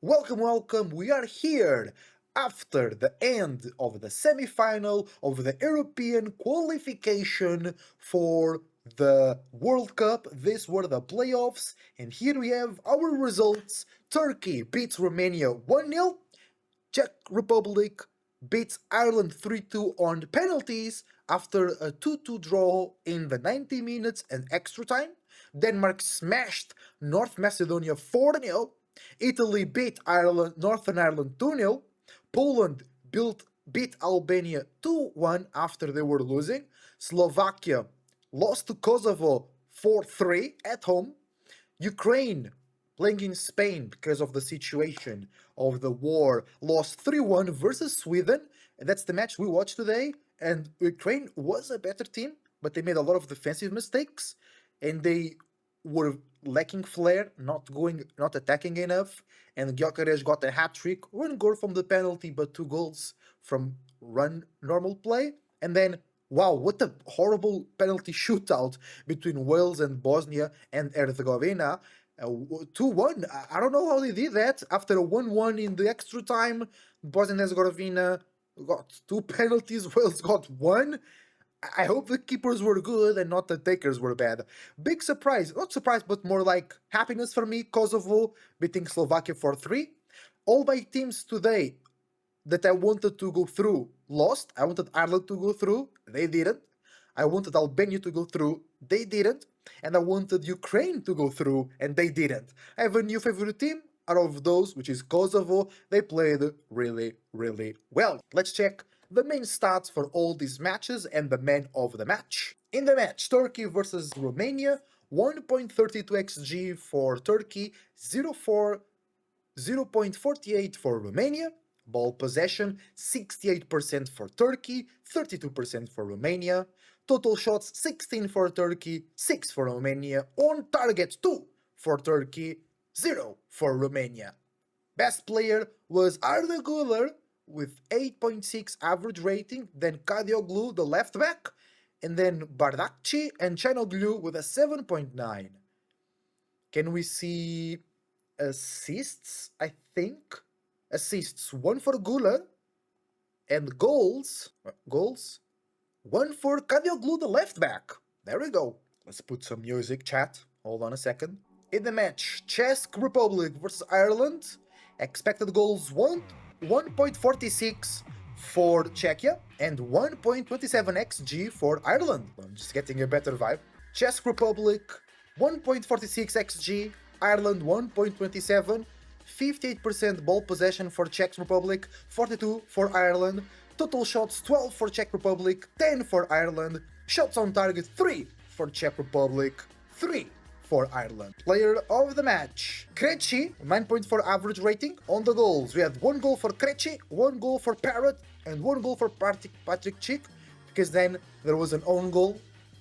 Welcome, welcome. We are here after the end of the semi-final of the European qualification for the World Cup. These were the playoffs, and here we have our results. Turkey beats Romania 1-0. Czech Republic beats Ireland 3-2 on penalties after a 2-2 draw in the 90 minutes and extra time. Denmark smashed North Macedonia 4-0. Italy beat Northern Ireland 2-0. Poland beat Albania 2-1 after they were losing. Slovakia lost to Kosovo 4-3 at home. Ukraine, playing in Spain because of the situation of the war, lost 3-1 versus Sweden. And that's the match we watched today. And Ukraine was a better team, but they made a lot of defensive mistakes. And they were lacking flair, not attacking enough. And Gyökeres got a hat trick, one goal from the penalty, but 2 goals from normal play. And then, wow, what a horrible penalty shootout between Wales and Bosnia and Herzegovina. 2-1. I don't know how they did that. After a 1-1 in the extra time, Bosnia and Herzegovina got 2 penalties, Wales got 1. I hope the keepers were good and not the takers were bad. Big surprise, not surprise, but more like happiness for me. Kosovo beating Slovakia 4-3. All my teams today that I wanted to go through lost. I wanted Ireland to go through, they didn't. I wanted Albania to go through, they didn't. And I wanted Ukraine to go through, and they didn't. I have a new favorite team out of those, which is Kosovo. They played really, really well. Let's check the main stats for all these matches and the man of the match. In the match, Turkey versus Romania, 1.32 xG for Turkey, 0.48 for Romania. Ball possession, 68% for Turkey, 32% for Romania. Total shots, 16 for Turkey, 6 for Romania. On target, 2 for Turkey, 0 for Romania. Best player was Arda Güler with 8.6 average rating, then Kadioglu, the left back, and then Bardakci and Chanoglu with a 7.9. Can we see assists? I think assists, 1 for Güler, and goals, 1 for Kadioglu, the left back. There we go. Let's put some music, chat. Hold on a second. In the match, Czech Republic versus Ireland, expected goals 1.46 for Czechia and 1.27 xG for Ireland. I'm just getting a better vibe. Czech Republic 1.46 xG, Ireland 1.27, 58% ball possession for Czech Republic, 42 for Ireland. Total shots 12 for Czech Republic, 10 for Ireland. Shots on target 3 for Czech Republic, 3 for Ireland. Player of the match, Krejci, 9.4 average rating. On the goals, we had 1 goal for Krejci, 1 goal for Parrott, and 1 goal for Patrick Schick, because then there was an own goal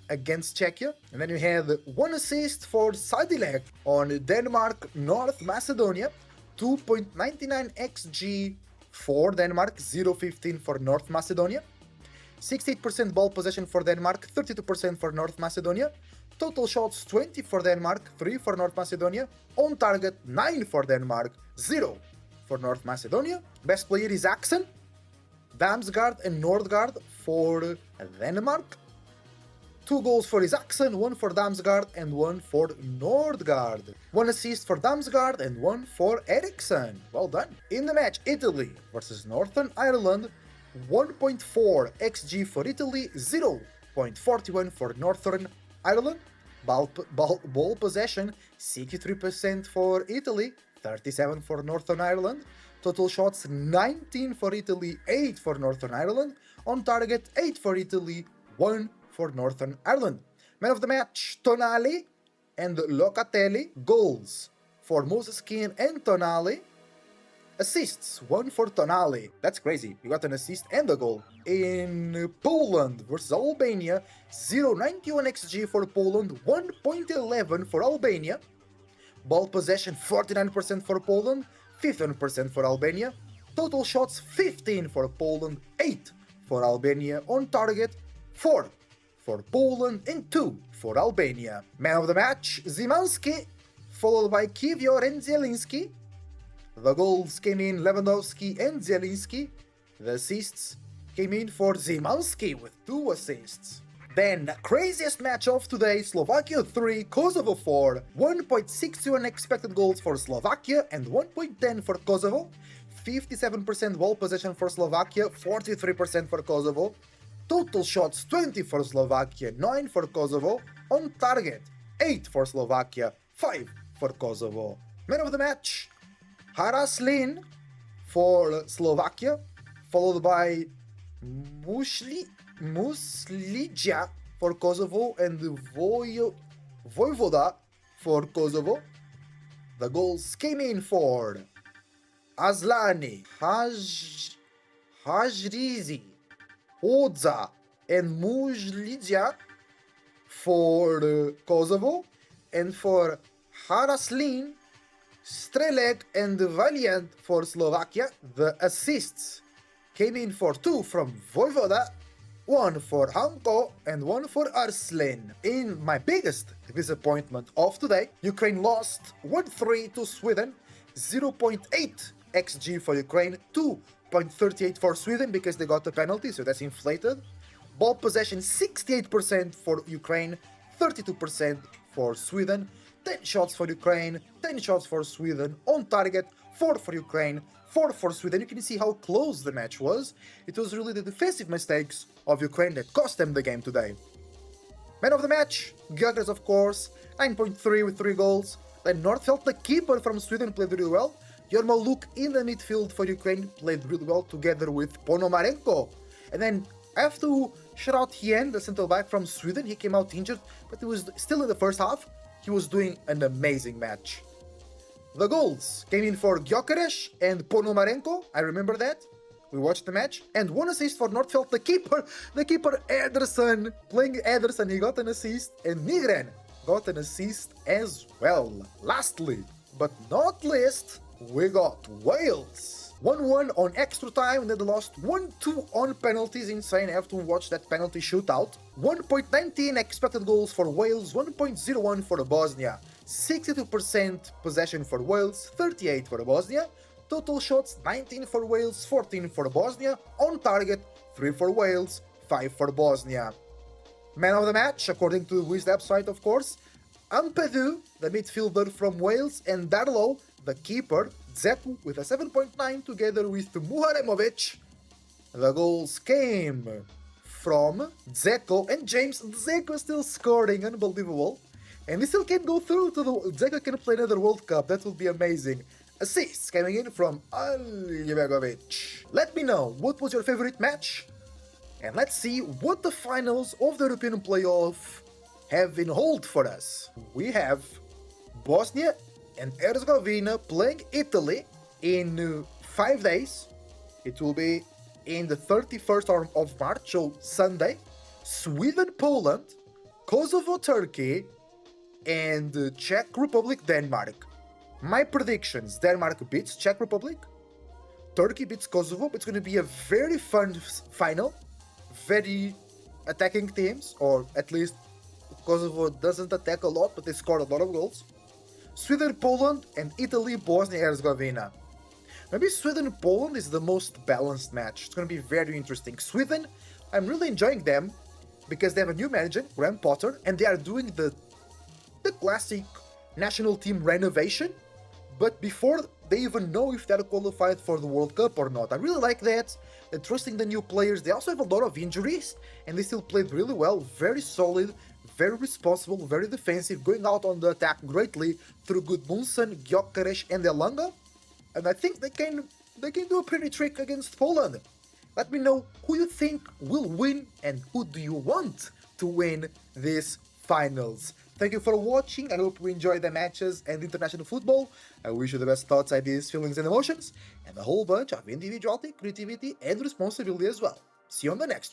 against Czechia. And then we had 1 assist for Sadilek on Denmark, North Macedonia, 2.99 xG for Denmark, 0.15 for North Macedonia. 68% ball possession for Denmark, 32% for North Macedonia. Total shots 20 for Denmark, 3 for North Macedonia. On target 9 for Denmark, 0 for North Macedonia. Best player is Axen, Damsgaard and Nordgaard for Denmark. 2 goals for Isaacson, 1 for Damsgaard and 1 for Nordgaard. 1 assist for Damsgaard and 1 for Eriksson. Well done. In the match, Italy versus Northern Ireland, 1.4 xG for Italy, 0.41 for Northern Ireland. Ball possession, 63% for Italy, 37 for Northern Ireland. Total shots, 19 for Italy, 8 for Northern Ireland. On target, 8 for Italy, 1 for Northern Ireland. Man of the match, Tonali and Locatelli. Goals for Moses Kean and Tonali. Assists, 1 for Tonali. That's crazy. You got an assist and a goal. In Poland versus Albania, 0.91 xG for Poland, 1.11 for Albania. Ball possession, 49% for Poland, 15% for Albania. Total shots, 15 for Poland, 8 for Albania. On target, 4 for Poland and 2 for Albania. Man of the match, Zimanski, followed by Kiwior and Zielinski. The goals came in Lewandowski and Zielinski. The assists came in for Zimanski with 2 assists. Then, craziest match of today, Slovakia 3, Kosovo 4, 1.61 expected goals for Slovakia and 1.10 for Kosovo, 57% ball possession for Slovakia, 43% for Kosovo, total shots 20 for Slovakia, 9 for Kosovo, on target 8 for Slovakia, 5 for Kosovo. Man of the match, Haraslin for Slovakia, followed by Muslija for Kosovo and Vojvoda for Kosovo. The goals came in for Aslani, Hajrizi, Odza, and Muslija for Kosovo, and for Haraslin, Strelek, and Valiant for Slovakia. The assists came in for 2 from Vojvoda, 1 for Hanko, and 1 for Arslan. In my biggest disappointment of today, Ukraine lost 1-3 to Sweden, 0.8 XG for Ukraine, 2.38 for Sweden because they got the penalty, so that's inflated. Ball possession 68% for Ukraine, 32% for Sweden, 10 shots for Ukraine, 10 shots for Sweden, on target, 4 for Ukraine, 4 for Sweden. You can see how close the match was. It was really the defensive mistakes of Ukraine that cost them the game today. Man of the match, Gyökeres of course, 9.3 with 3 goals. Then Nordfeldt, the keeper from Sweden, played really well. Yarmo Luk in the midfield for Ukraine played really well together with Ponomarenko. And then I have to shout out Hien, the centre back from Sweden. He came out injured, but he was still in the first half. He was doing an amazing match. The goals came in for Gyökeres and Ponomarenko. I remember that. We watched the match. And 1 assist for Nordfeldt, the keeper. The keeper Ederson, playing Ederson, he got an assist. And Nigren got an assist as well. Lastly, but not least, we got Wales. 1-1 on extra time, and then they lost 1-2 on penalties. Insane, I have to watch that penalty shootout. 1.19 expected goals for Wales, 1.01 for Bosnia. 62% possession for Wales, 38 for Bosnia. Total shots 19 for Wales, 14 for Bosnia. On target 3 for Wales, 5 for Bosnia. Man of the match, according to the Wiz website of course, Ampadu, the midfielder from Wales, and Darlow, the keeper, Dzeko with a 7.9 together with Muharemovic. The goals came from Dzeko and James. Dzeko still scoring, unbelievable. And he still can go through to the... Dzeko can play another World Cup, that would be amazing. Assists coming in from Aljebegovic. Let me know, what was your favorite match? And let's see what the finals of the European playoff have in hold for us. We have Bosnia and Herzegovina playing Italy in 5 days. It will be in the 31st of March, so Sunday. Sweden, Poland, Kosovo, Turkey, and Czech Republic, Denmark. My predictions: Denmark beats Czech Republic, Turkey beats Kosovo. It's going to be a very fun final, very attacking teams, or at least Kosovo doesn't attack a lot, but they scored a lot of goals. Sweden, Poland, and Italy, Bosnia Herzegovina. Maybe Sweden, Poland is the most balanced match. It's going to be very interesting. Sweden, I'm really enjoying them because they have a new manager, Graham Potter, and they are doing the classic national team renovation, but before they even know if they're qualified for the World Cup or not. I really like that. They're trusting the new players. They also have a lot of injuries, and they still played really well, very solid, very responsible, very defensive, going out on the attack greatly through Gudmundsson, Gyökeres, and Elanga. And I think they can do a pretty trick against Poland. Let me know who you think will win and who do you want to win these finals. Thank you for watching. I hope you enjoy the matches and international football. I wish you the best thoughts, ideas, feelings, and emotions, and a whole bunch of individuality, creativity, and responsibility as well. See you on the next one.